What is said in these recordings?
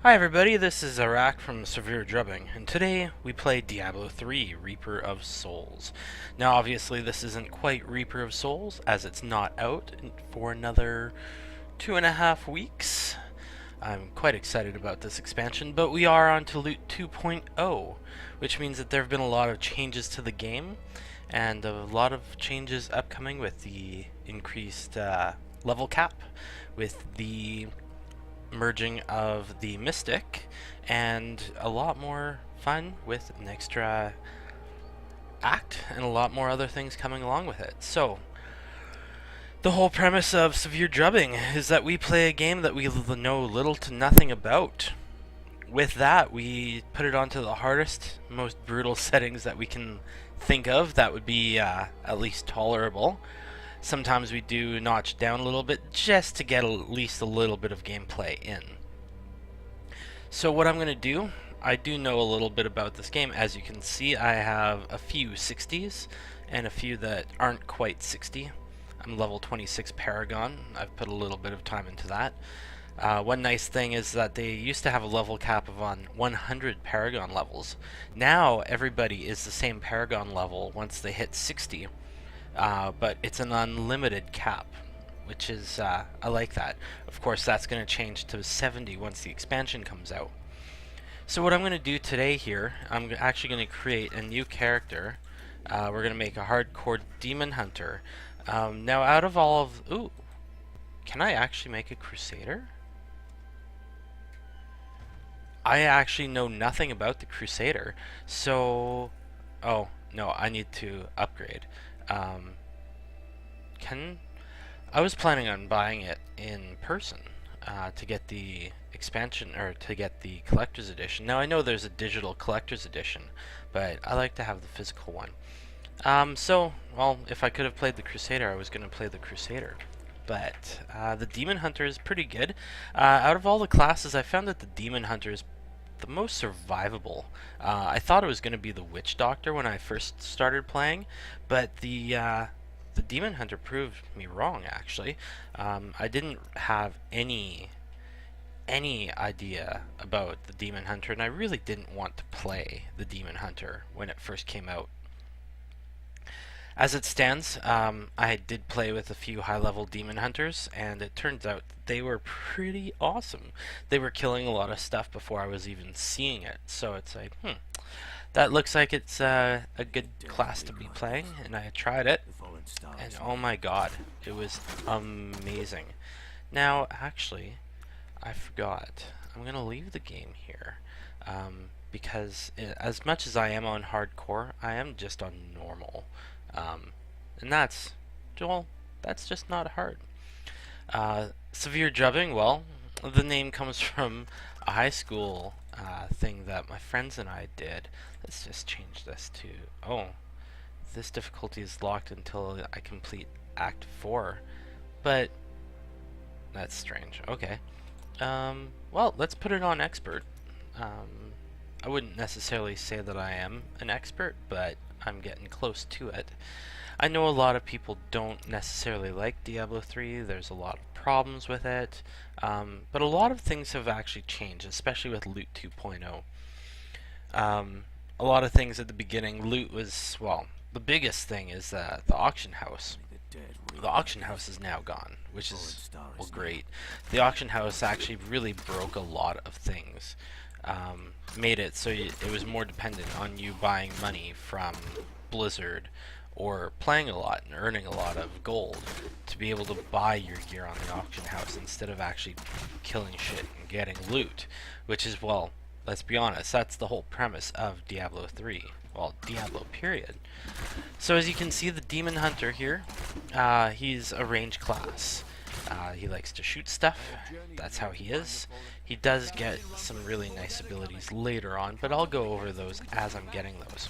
Hi everybody, this is Arak from Severe Drubbing, and today we play Diablo 3, Reaper of Souls. Now obviously this isn't quite Reaper of Souls, as it's not out for another 2.5 weeks. I'm quite excited about this expansion, but we are on to Loot 2.0, which means that there have been a lot of changes to the game, and a lot of changes upcoming with the increased level cap, with the merging of the Mystic, and a lot more fun with an extra act and a lot more other things coming along with it. So, the whole premise of Severe Drubbing is that we play a game that we know little to nothing about. With that, we put it onto the hardest, most brutal settings that we can think of that would be at least tolerable. Sometimes we do notch down a little bit just to get at least a little bit of gameplay in. So what I'm going to do, I do know a little bit about this game. As you can see, I have a few 60s and a few that aren't quite 60. I'm level 26 Paragon. I've put a little bit of time into that. One nice thing is that they used to have a level cap of on 100 Paragon levels. Now everybody is the same Paragon level once they hit 60. But it's an unlimited cap, which is, I like that. Of course, that's going to change to 70 once the expansion comes out. So what I'm going to do today here, I'm actually going to create a new character. We're going to make a hardcore demon hunter. Now out of all of... Ooh, can I actually make a crusader? I actually know nothing about the crusader, so... Oh, no, I need to upgrade. I was planning on buying it in person to get the expansion, or to get the collector's edition. Now I know there's a digital collector's edition, but I like to have the physical one. Well, if I could have played the Crusader, I was going to play the Crusader. But the Demon Hunter is pretty good. Out of all the classes, I found that the Demon Hunter is the most survivable. I thought it was going to be the Witch Doctor when I first started playing, but the Demon Hunter proved me wrong, actually. I didn't have any idea about the Demon Hunter, and I really didn't want to play the Demon Hunter when it first came out. As it stands, I did play with a few high-level Demon Hunters, and it turns out they were pretty awesome. They were killing a lot of stuff before I was even seeing it, so it's like, that looks like it's a good class to be playing, and I tried it, and oh my god, it was amazing. Now, actually, I forgot. I'm going to leave the game here, because as much as I am on hardcore, I am just on normal. And that's just not hard. Severe Drubbing, well, the name comes from a high school thing that my friends and I did. Let's just change this to, oh, this difficulty is locked until I complete Act 4. But, that's strange. Okay. Well, let's put it on Expert. I wouldn't necessarily say that I am an expert, but I'm getting close to it. I know a lot of people don't necessarily like Diablo 3, there's a lot of problems with it, but a lot of things have actually changed, especially with Loot 2.0. A lot of things at the beginning, loot was, well, the biggest thing is the auction house. The auction house is now gone, which is, well, great. The auction house actually really broke a lot of things. Made it so it was more dependent on you buying money from Blizzard or playing a lot and earning a lot of gold to be able to buy your gear on the auction house instead of actually killing shit and getting loot, which is, well, let's be honest, that's the whole premise of Diablo 3. Well, Diablo period. So as you can see, the Demon Hunter here, he's a range class. He likes to shoot stuff, that's how he is. He does get some really nice abilities later on, but I'll go over those as I'm getting those.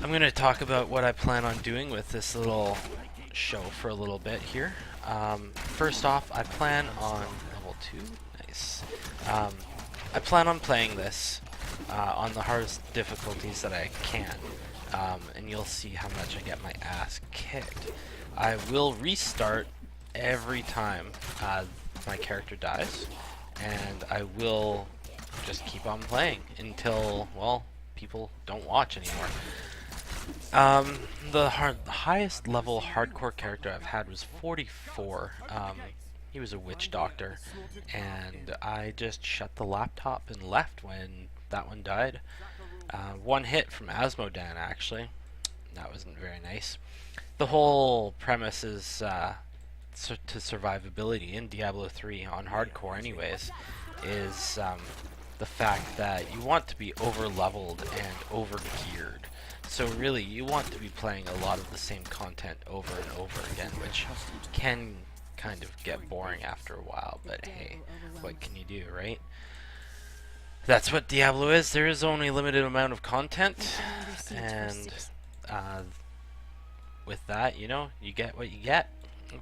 I'm going to talk about what I plan on doing with this little show for a little bit here. First off, I plan on level 2. Nice. I plan on playing this on the hardest difficulties that I can, and you'll see how much I get my ass kicked. I will restart every time my character dies, and I will just keep on playing until, well, people don't watch anymore. The highest level hardcore character I've had was 44. He was a witch doctor, and I just shut the laptop and left when that one died. One hit from Asmodan, actually. That wasn't very nice. The whole premise is to survivability in Diablo 3 on hardcore anyways, is the fact that you want to be over leveled and over geared. So really you want to be playing a lot of the same content over and over again, which can kind of get boring after a while, but hey, what can you do, right? That's what Diablo is. There is only a limited amount of content, and with that, you know, you get what you get.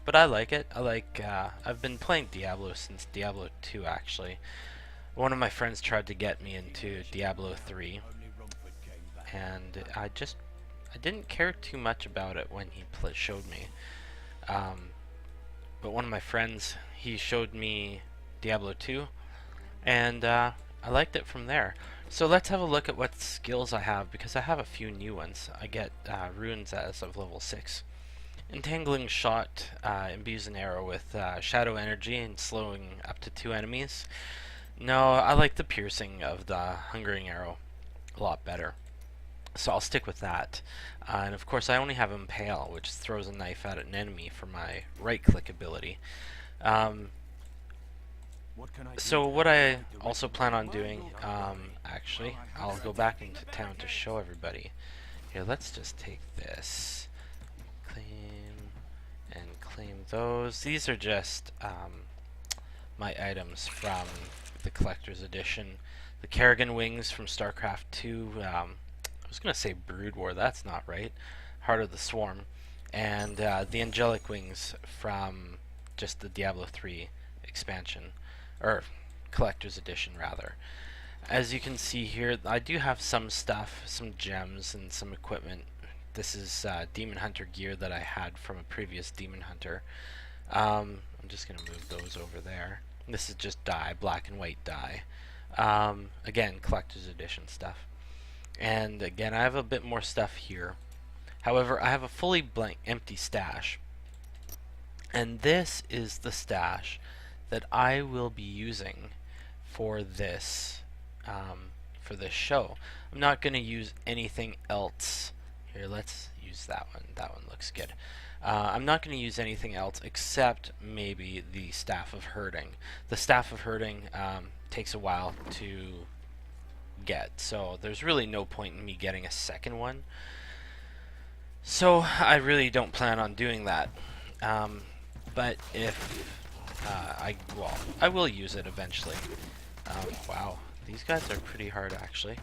But I like it. I've been playing Diablo since Diablo 2, actually. One of my friends tried to get me into Diablo 3, and I didn't care too much about it when he showed me. But one of my friends, he showed me Diablo 2, and I liked it from there. So let's have a look at what skills I have, because I have a few new ones. I get runes as of level 6. Entangling Shot imbues an arrow with shadow energy and slowing up to 2 enemies. No, I like the piercing of the Hungering Arrow a lot better, so I'll stick with that. And of course I only have Impale, which throws a knife at an enemy for my right click ability. So what I also plan on doing, actually, I'll go back into town to show everybody. Here, let's just take this. Claim those. These are just my items from the collector's edition. The Kerrigan wings from StarCraft 2. I was gonna say Brood War. That's not right. Heart of the Swarm, and the Angelic wings from just the Diablo 3 expansion, or collector's edition rather. As you can see here, I do have some stuff, some gems and some equipment. This is Demon Hunter gear that I had from a previous Demon Hunter. I'm just going to move those over there. This is just dye, black and white dye. Again, collector's edition stuff. And again, I have a bit more stuff here. However, I have a fully blank, empty stash. And this is the stash that I will be using for this show. I'm not going to use anything else. Here, let's use that one. That one looks good. I'm not going to use anything else except maybe the Staff of Herding. The Staff of Herding takes a while to get, so there's really no point in me getting a second one. So I really don't plan on doing that. But if I will use it eventually. Wow. These guys are pretty hard, actually.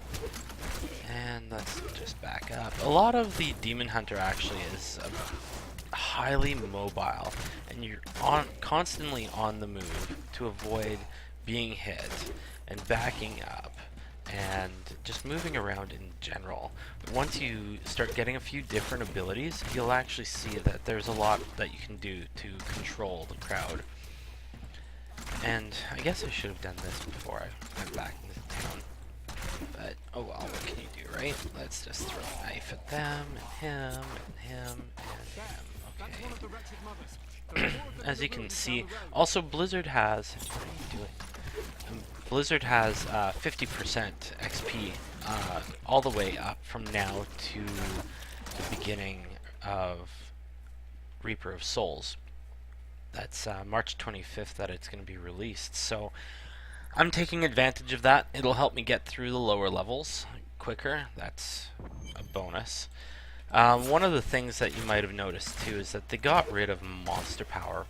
And let's just back up. A lot of the Demon Hunter actually is highly mobile, and you're constantly on the move to avoid being hit, and backing up, and just moving around in general. Once you start getting a few different abilities, you'll actually see that there's a lot that you can do to control the crowd. And I guess I should have done this before I went back into town. But, oh well, what can you do, right? Let's just throw a knife at them, and him, and him, and him. Okay. As you can see, also Blizzard has... What are you doing? Blizzard has 50% XP all the way up from now to the beginning of Reaper of Souls. That's March 25th that it's going to be released. So I'm taking advantage of that. It'll help me get through the lower levels quicker. That's a bonus. One of the things that you might have noticed too is that they got rid of Monster Power.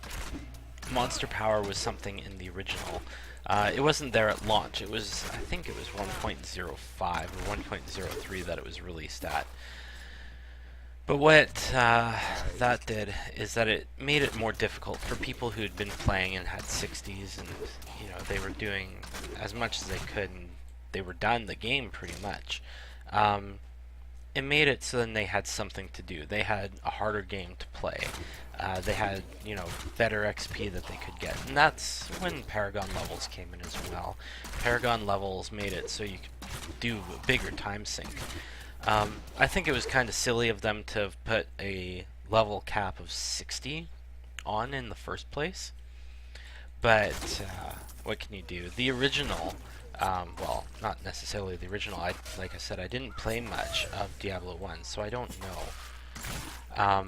Monster Power was something in the original. It wasn't there at launch. It was, I think it was 1.05 or 1.03 that it was released at. But what that did is that it made it more difficult for people who had been playing and had 60s, and you know, they were doing as much as they could, and they were done the game pretty much. it made it so then they had something to do. They had a harder game to play. They had, you know, better XP that they could get. And that's when Paragon levels came in as well. Paragon levels made it so you could do a bigger time sink. I think it was kind of silly of them to have put a level cap of 60 on in the first place. But what can you do? The original, well, not necessarily the original. Like I said, I didn't play much of Diablo 1, so I don't know.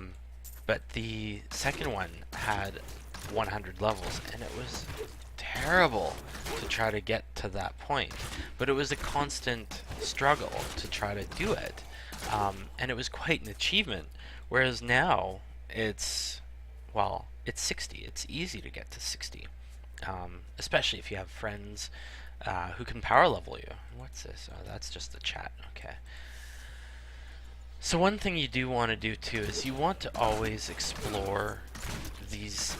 But the second one had 100 levels, and it was terrible to try to get to that point. But it was a constant struggle to try to do it, and it was quite an achievement. Whereas now, well, it's 60. It's easy to get to 60, especially if you have friends who can power level you. What's this? Oh, that's just the chat. Okay. So one thing you do want to do too is you want to always explore these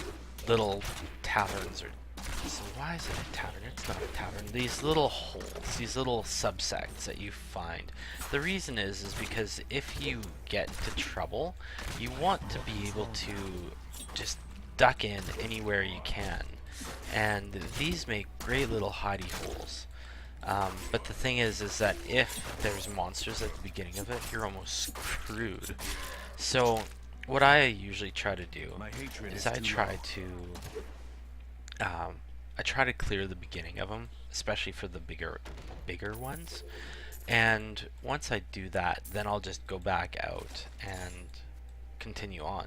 little taverns, or so why is it a tavern? It's not a tavern. These little holes, these little subsects that you find. The reason is because if you get into trouble, you want to be able to just duck in anywhere you can. And these make great little hidey holes. But the thing is that if there's monsters at the beginning of it, you're almost screwed. So what I usually try to do is I try to clear the beginning of them, especially for the bigger ones. And once I do that, then I'll just go back out and continue on.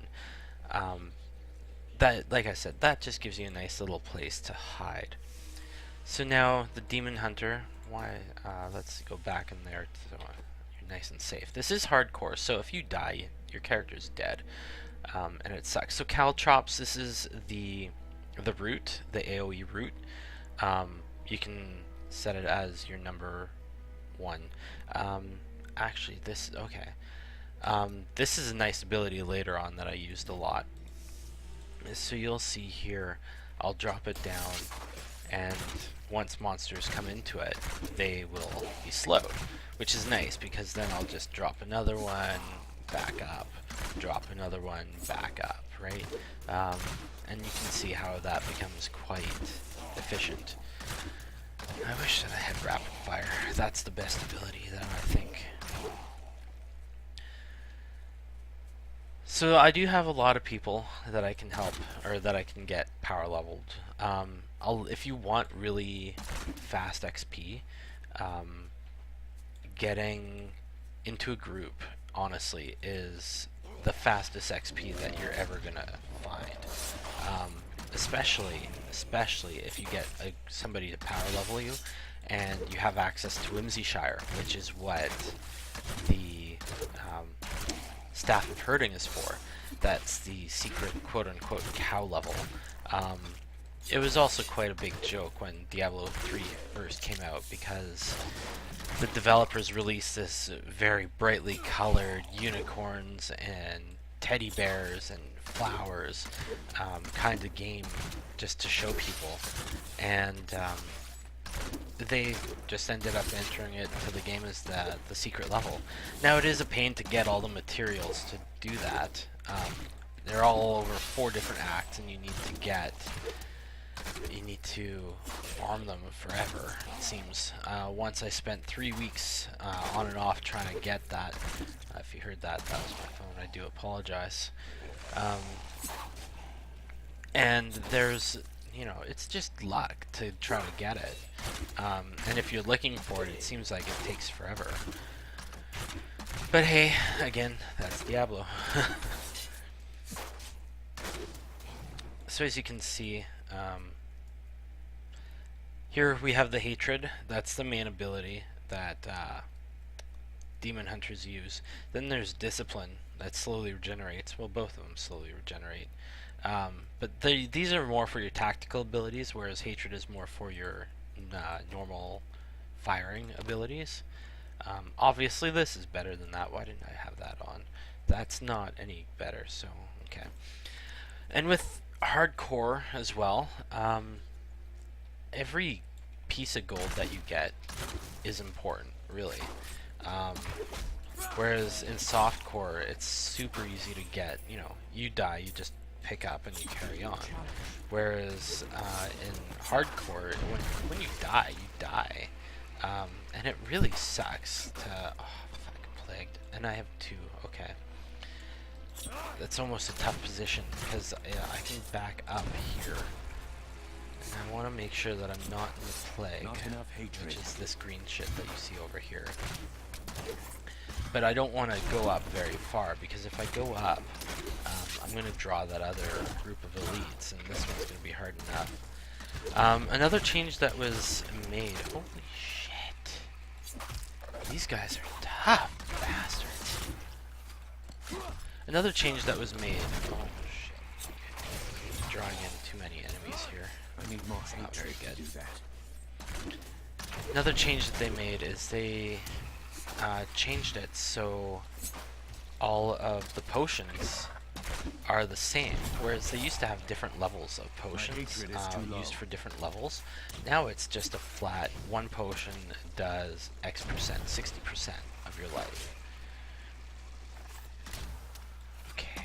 That, like I said, that just gives you a nice little place to hide. So now the Demon Hunter, let's go back in there so you're nice and safe. This is hardcore, so if you die, your character's dead, and it sucks. So Caltrops, this is the root, the AoE root. You can set it as your number 1. Actually, this is a nice ability later on that I used a lot. So you'll see here, I'll drop it down, and once monsters come into it, they will be slowed, which is nice because then I'll just drop another one, back up, drop another one, back up, right? And you can see how that becomes quite efficient. I wish that I had rapid fire. That's the best ability that I think. So I do have a lot of people that I can help, or that I can get power leveled. If you want really fast XP, getting into a group, honestly, is the fastest XP that you're ever gonna find. Especially if you get somebody to power level you, and you have access to Whimsyshire, which is what the Staff of Herding is for. That's the secret quote-unquote cow level. It was also quite a big joke when Diablo 3 first came out, because the developers released this very brightly colored unicorns and teddy bears and flowers kind of game just to show people, and they just ended up entering it to the game as the secret level. Now it is a pain to get all the materials to do that. They're all over 4 different acts, and you need to farm them forever, it seems. Once I spent 3 weeks on and off trying to get that. If you heard that, that was my phone. I do apologize. And there's, it's just luck to try to get it. And if you're looking for it, it seems like it takes forever. But hey, again, that's Diablo. So as you can see, here we have the Hatred. That's the main ability that Demon Hunters use. Then there's Discipline, that slowly regenerates. Well, both of them slowly regenerate. But these are more for your tactical abilities, whereas Hatred is more for your normal firing abilities. Obviously this is better than that. Why didn't I have that on? That's not any better, so okay. And with hardcore as well, every piece of gold that you get is important, really. Whereas in softcore, it's super easy to get. You know, you die, you just pick up and you carry on. Whereas in hardcore, when you die, you die. And it really sucks to... Oh, fucking plagued. And I have 2, okay. That's almost a tough position, because I can back up here. And I want to make sure that I'm not in the plague, which is this green shit that you see over here. But I don't want to go up very far, because if I go up, I'm going to draw that other group of elites, and this one's going to be hard enough. Another change that was made... Holy shit. These guys are tough bastards. Another change that was made... Oh shit. Okay. Drawing in too many enemies here. I need more. It's not very good. Another change that they made is they changed it so all of the potions are the same, whereas they used to have different levels of potions used for different levels. Now it's just a flat, one potion does X%, 60% of your life. Okay,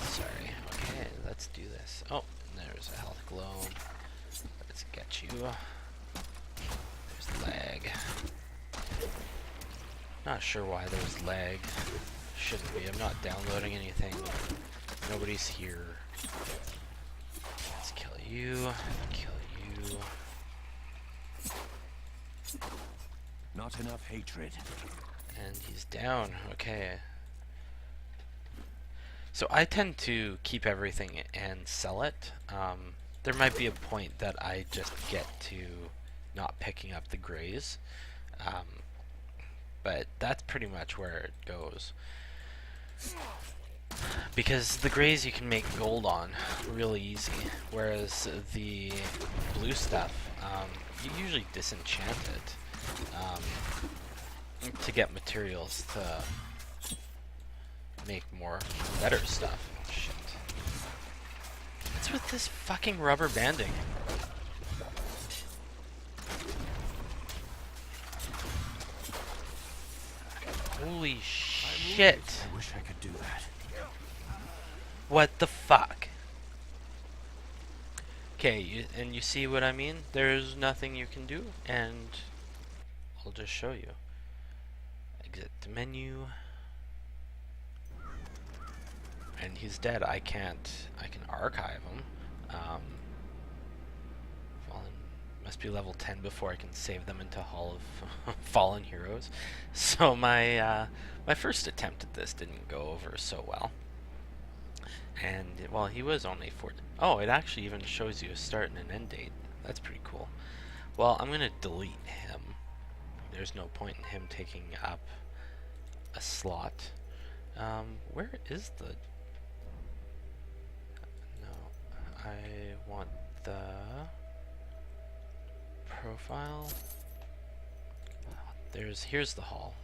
sorry, okay, let's do this. Oh, there's a health glow. Let's get you. There's lag. Not sure why there's lag. Shouldn't be. I'm not downloading anything. Nobody's here. Let's kill you. Kill you. Not enough hatred. And he's down. Okay. So I tend to keep everything and sell it. There might be a point that I just get to not picking up the grays. But that's pretty much where it goes. Because the grays you can make gold on really easy, whereas the blue stuff, you usually disenchant it to get materials to make more better stuff. Shit. What's with this fucking rubber banding? Holy shit. I wish I could do that. What the fuck? Okay, and you see what I mean? There's nothing you can do, and I'll just show you. Exit the menu. And he's dead. I can archive him. Must be level 10 before I can save them into Hall of Fallen Heroes. So my my first attempt at this didn't go over so well. And well, he was only 4. Oh, it actually even shows you a start and an end date. That's pretty cool. Well, I'm gonna delete him. There's no point in him taking up a slot. Where is the... No, I want the profile. Here's the hall.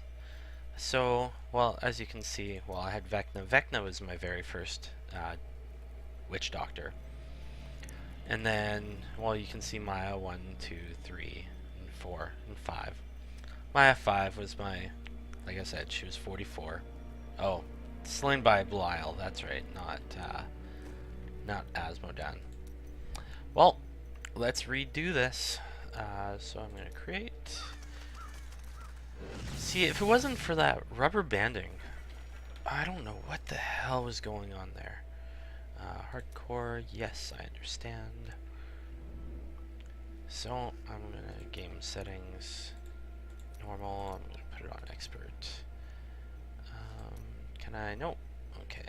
So, well, as you can see, well, I had Vecna. Vecna was my very first witch doctor. And then, well, you can see Maya 1, 2, 3, and 4, and 5. Maya 5 was my, like I said, she was 44. Oh, slain by Belial, that's right, not Asmodan. Well, let's redo this. So I'm going to create... See, if it wasn't for that rubber banding, I don't know what the hell was going on there. Hardcore, yes, I understand. So, I'm going to game settings, normal, I'm going to put it on expert. Can I? No. Okay,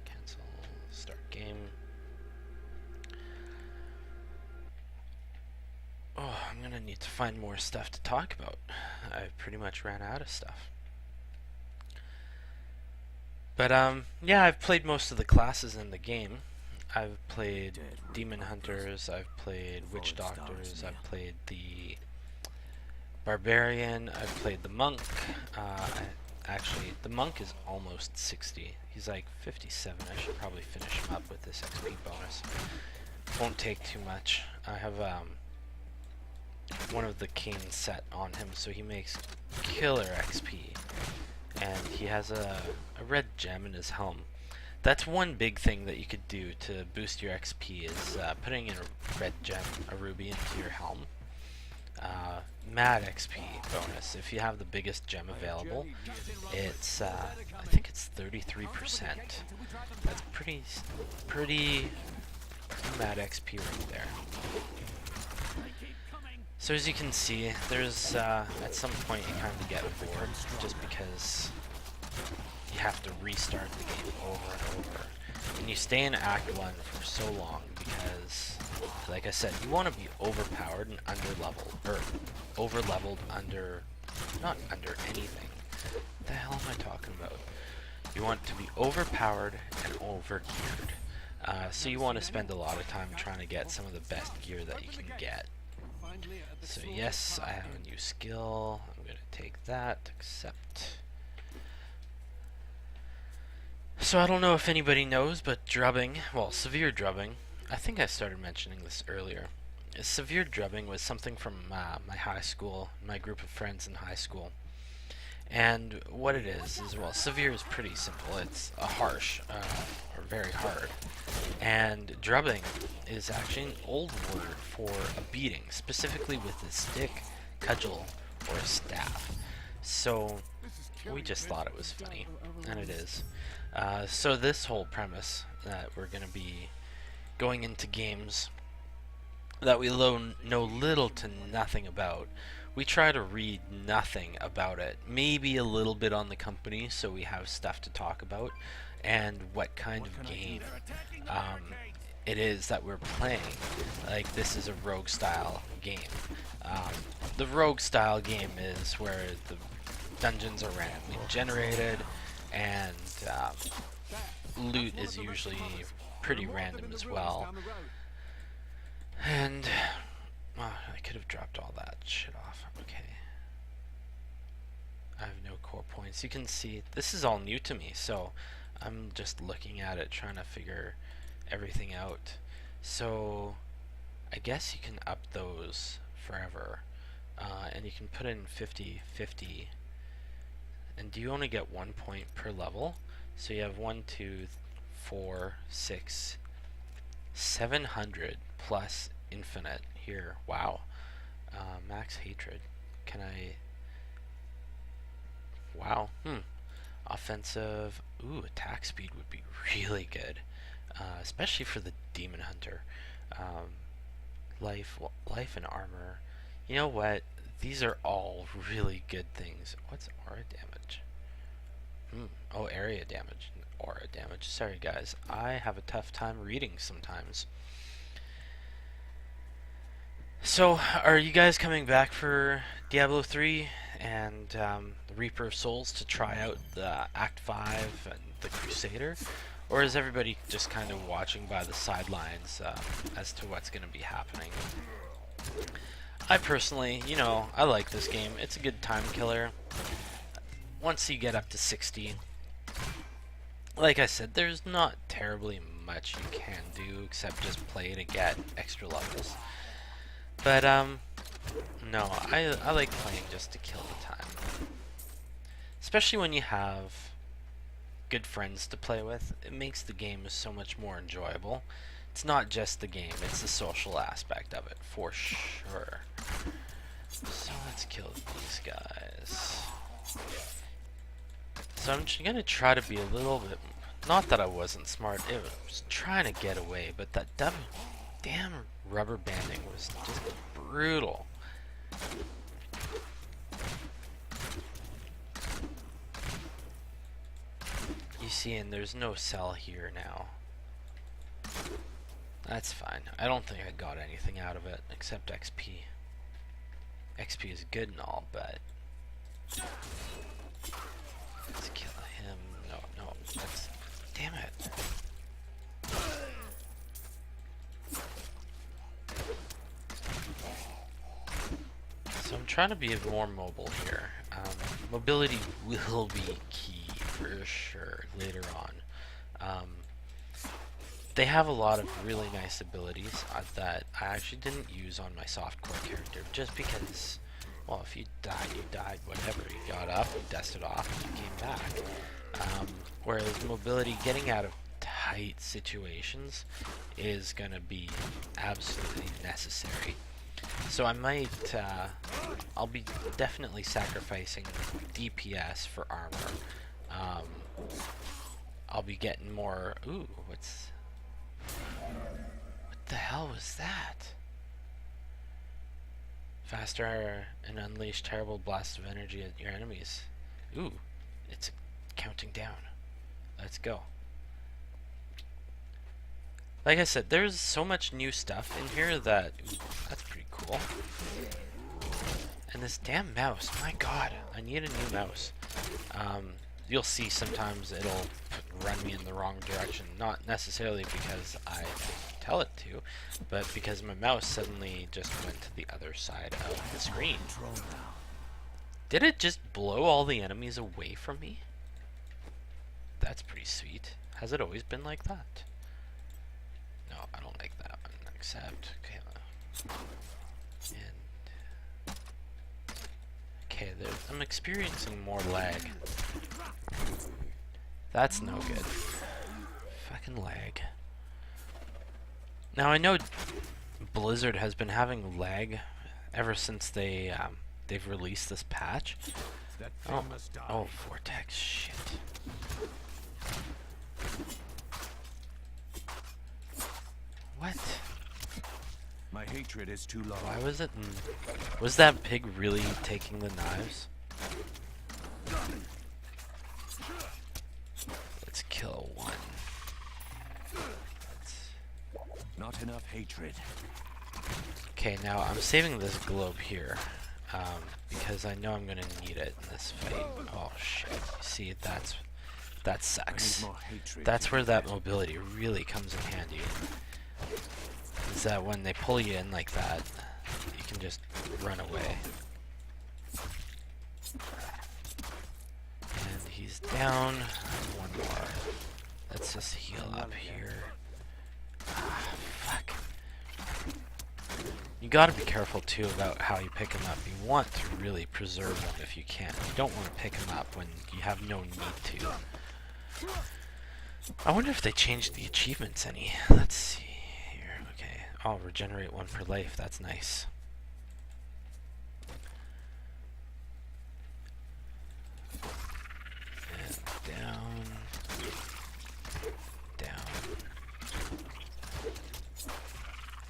cancel, start game. Oh, I'm gonna need to find more stuff to talk about. I've pretty much ran out of stuff. But yeah, I've played most of the classes in the game. I've played Demon Hunters, I've played Witch Doctors, I've played the Barbarian, I've played the Monk. Actually, the Monk is almost 60. He's like 57. I should probably finish him up with this XP bonus. Won't take too much. I have one of the Kane set on him, so he makes killer XP. and he has a red gem in his helm. That's one big thing that you could do to boost your XP is putting in a red gem, a ruby, into your helm. Mad XP bonus. If you have the biggest gem available, it's I think it's 33%. That's pretty mad XP right there. So as you can see, there's at some point you kind of get bored just because you have to restart the game over and over. And you stay in Act 1 for so long because, like I said, you want to be overpowered and under-leveled, or over-leveled not under anything. What the hell am I talking about? You want to be overpowered and over-geared. So you want to spend a lot of time trying to get some of the best gear that you can get. So yes, I have a new skill. I'm going to take that, accept. So I don't know if anybody knows, but drubbing, well, severe drubbing, I think I started mentioning this earlier. Severe drubbing was something from my high school, my group of friends in high school. And what it is, well, severe is pretty simple. It's a harsh, or very hard. And drubbing is actually an old word for a beating, specifically with a stick, cudgel, or a staff. So we just thought it was funny, and it is. So this whole premise that we're going to be going into games that we know little to nothing about, we try to read nothing about it. Maybe a little bit on the company so we have stuff to talk about, and what kind of game it is that we're playing. Like, this is a rogue style game. The rogue style game is where the dungeons are randomly generated, and loot is usually pretty random as well. And I could have dropped all that shit off. Okay. I have no core points. You can see this is all new to me, so I'm just looking at it, trying to figure everything out. So I guess you can up those forever, and you can put in 50-50. And do you only get 1 point per level? So you have 1, 2, 4, 6, 700 plus infinite here. Wow. Max hatred. Can I? Wow. Offensive. Ooh, attack speed would be really good, especially for the demon hunter. Life and armor. You know what? These are all really good things. What's aura damage? Oh, area damage. Aura damage. Sorry guys, I have a tough time reading sometimes. So, are you guys coming back for Diablo 3 and the Reaper of Souls to try out the Act 5 and the Crusader? Or is everybody just kind of watching by the sidelines as to what's going to be happening? I personally, I like this game. It's a good time killer. Once you get up to 60, like I said, there's not terribly much you can do except just play to get extra levels. But, no, I like playing just to kill the time. Especially when you have good friends to play with. It makes the game so much more enjoyable. It's not just the game, it's the social aspect of it, for sure. So let's kill these guys. So I'm gonna try to be a little bit, not that I wasn't smart, it was trying to get away, but that damn rubber banding was just brutal. You see, and there's no cell here now. That's fine. I don't think I got anything out of it except XP. XP is good and all, but let's kill him. No, that's, damn it. So I'm trying to be more mobile here. Mobility will be key for sure later on. They have a lot of really nice abilities that I actually didn't use on my softcore character, just because Well, if you died, you died. Whatever. You got up, you dusted off, and you came back. Whereas mobility, getting out of tight situations, is gonna be absolutely necessary. So I might, I'll be definitely sacrificing DPS for armor. I'll be getting more. Ooh, what the hell was that? Faster and unleash terrible blasts of energy at your enemies. Ooh, it's counting down. Let's go. Like I said, there's so much new stuff in here that, ooh, that's pretty cool. And this damn mouse, my god, I need a new mouse. You'll see sometimes it'll run me in the wrong direction, not necessarily because I tell it to, but because my mouse suddenly just went to the other side of the screen. Did it just blow all the enemies away from me? That's pretty sweet. Has it always been like that? No, I don't like that one. Accept. Okay. And okay, I'm experiencing more lag. That's no good. Fucking lag. Now I know Blizzard has been having lag ever since they've released this patch. Oh, Vortex, shit. What? My hatred is too low. Why was it? Was that pig really taking the knives? Let's kill one. Not enough hatred. Okay, now I'm saving this globe here because I know I'm gonna need it in this fight. Oh shit! See, that sucks. That's where that mobility really comes in handy. Is that when they pull you in like that, you can just run away. And he's down. One more. Let's just heal up here. Ah, fuck. You gotta be careful too about how you pick them up. You want to really preserve them if you can. You don't want to pick them up when you have no need to. I wonder if they changed the achievements any. Let's see here. Okay. Oh, regenerate one per life. That's nice. And down. Down.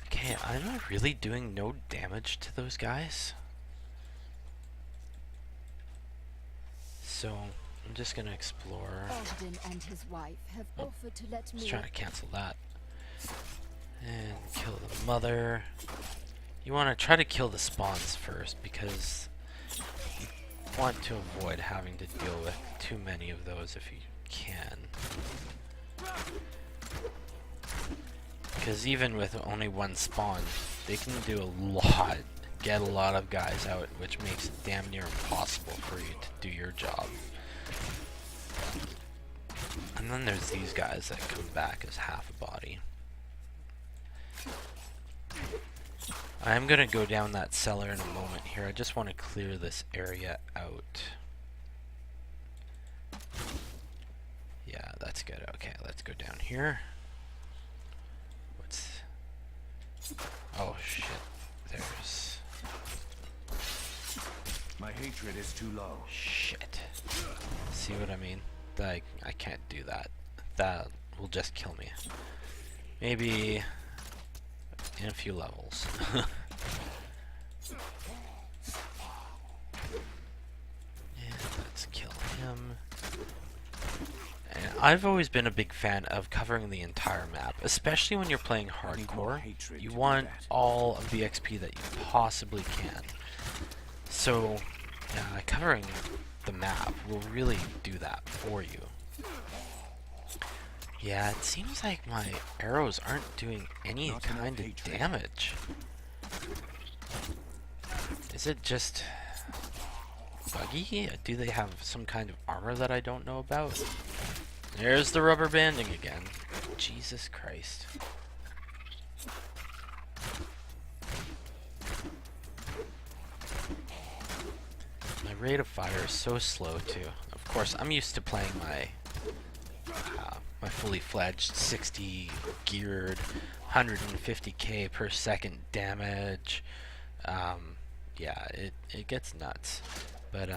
Okay, am I really doing no damage to those guys? So, I'm just gonna explore. Ogden and his wife have offered to let me. Just trying to cancel that. And kill the mother. You want to try to kill the spawns first because you want to avoid having to deal with too many of those if you can. Because even with only one spawn, they can do a lot, get a lot of guys out, which makes it damn near impossible for you to do your job. And then there's these guys that come back as half a body. I'm gonna go down that cellar in a moment here. I just want to clear this area out. Yeah, that's good. Okay, let's go down here. What's... Oh shit. There's... My hatred is too low. Shit. See what I mean? Like, I can't do that. That will just kill me. Maybe in a few levels. And let's kill him. And I've always been a big fan of covering the entire map, especially when you're playing hardcore. You want all of the XP that you possibly can. So, covering the map will really do that for you. Yeah, it seems like my arrows aren't doing any kind of damage. Is it just buggy? Do they have some kind of armor that I don't know about? There's the rubber banding again. Jesus Christ. rate of fire is so slow too. Of course, I'm used to playing my fully fledged 60 geared 150k per second damage. Yeah, it gets nuts. But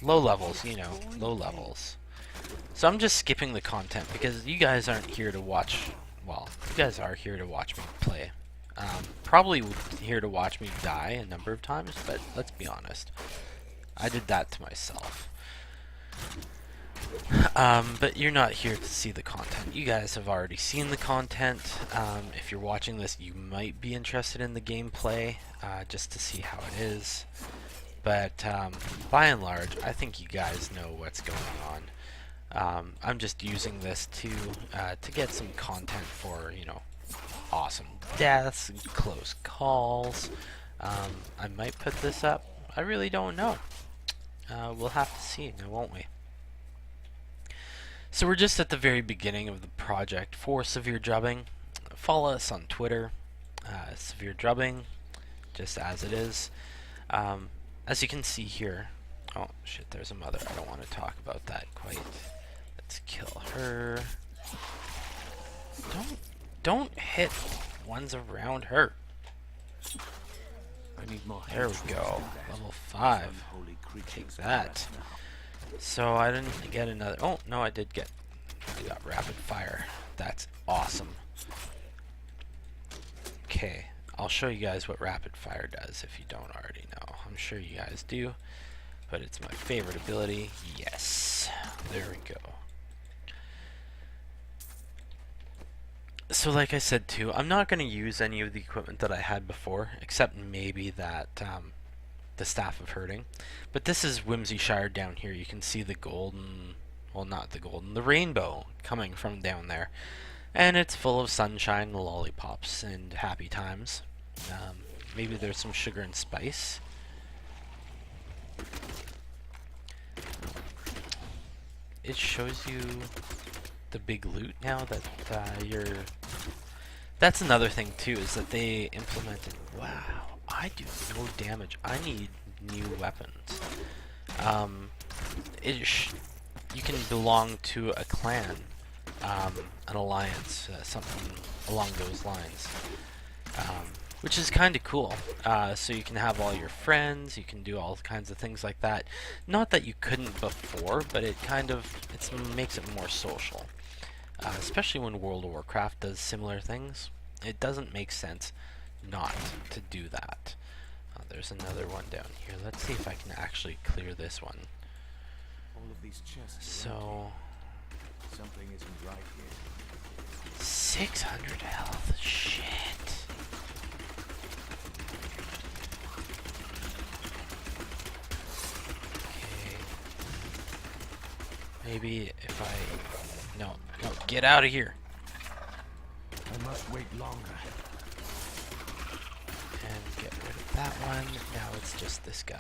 low levels, you know, low levels. So I'm just skipping the content because you guys aren't here to watch. Well, you guys are here to watch me play. Probably here to watch me die a number of times, but let's be honest. I did that to myself. But you're not here to see the content. You guys have already seen the content. If you're watching this, you might be interested in the gameplay, just to see how it is. But by and large, I think you guys know what's going on. I'm just using this to get some content for, you know, awesome deaths, close calls. I might put this up. I really don't know. We'll have to see, now won't we? So we're just at the very beginning of the project for Severe Drubbing. Follow us on Twitter, Severe Drubbing, just as it is. As you can see here, oh shit, there's a mother. I don't want to talk about that quite. Let's kill her. Don't hit ones around her. I need more There we hatred go. than that. Level 5. Unholy Take creatures that. So I didn't get another. Oh no, I did get. I got rapid fire. That's awesome. Okay, I'll show you guys what rapid fire does if you don't already know. I'm sure you guys do, but it's my favorite ability. Yes, there we go. So like I said too, I'm not going to use any of the equipment that I had before, except maybe that the Staff of Herding. But this is Whimsyshire down here. You can see the golden, well not the golden, the rainbow coming from down there. And it's full of sunshine, lollipops, and happy times. Maybe there's some sugar and spice. It shows you the big loot now that you're... That's another thing too, is that they implemented... Wow, I do no damage. I need new weapons. You can belong to a clan, an alliance, something along those lines. Which is kind of cool. So you can have all your friends, you can do all kinds of things like that. Not that you couldn't before, but it kind of makes it more social. Especially when World of Warcraft does similar things. It doesn't make sense not to do that. There's another one down here. Let's see if I can actually clear this one. All of these chests. So, Something isn't right here. 600 health. Shit. Okay. Maybe if I... No, get out of here. I must wait longer. And get rid of that one. Now it's just this guy.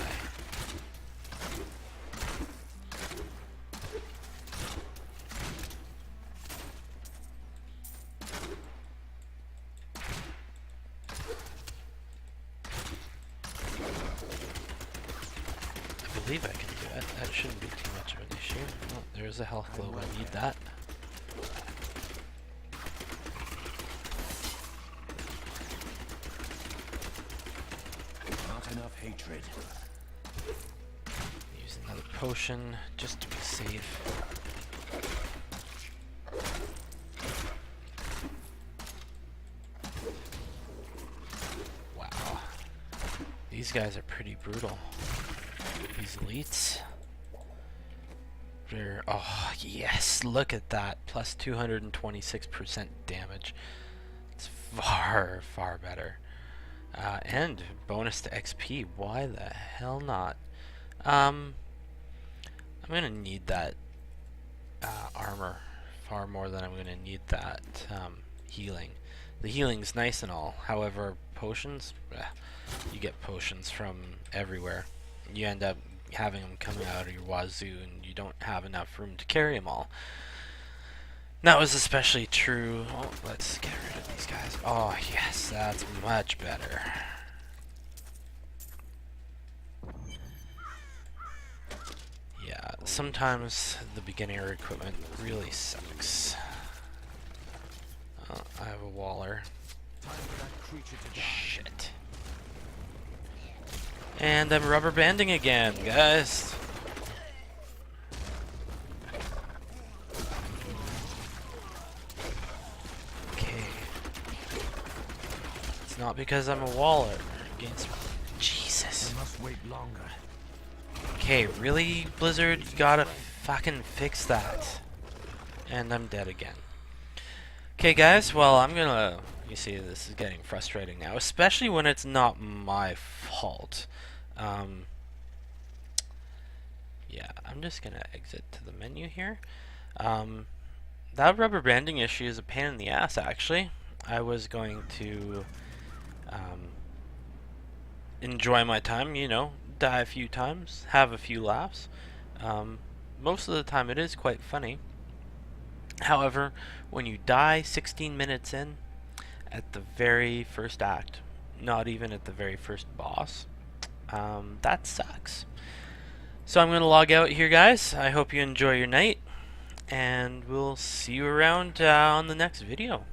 I believe I can do it. That shouldn't be too much of an issue. Oh, there's a health globe. I need that. Not enough hatred. Use another potion just to be safe. Wow. These guys are pretty brutal. These elites. They're, oh yes, look at that. Plus 226% damage. It's far, far better. And bonus to XP. Why the hell not? I'm gonna need that armor far more than I'm gonna need that healing. The healing's nice and all. However, potions, you get potions from everywhere. You end up having them coming out of your wazoo, and you don't have enough room to carry them all. That was especially true. Oh, let's get rid of these guys. Oh yes, that's much better. sometimes the beginner equipment really sucks. I have a waller. Time for that creature to die. Shit. And I'm rubber banding again, guys. Okay. It's not because I'm a waller. Against Jesus. I must wait longer. Okay, really, Blizzard? You gotta fucking fix that. And I'm dead again. Okay, guys, well, I'm gonna... You see, this is getting frustrating now, especially when it's not my fault. Yeah, I'm just gonna exit to the menu here. That rubber banding issue is a pain in the ass, actually. I was going to enjoy my time, you know, die a few times, have a few laughs. Most of the time it is quite funny. However, when you die 16 minutes in, at the very first act, not even at the very first boss, that sucks. So I'm going to log out here, guys. I hope you enjoy your night, and we'll see you around on the next video.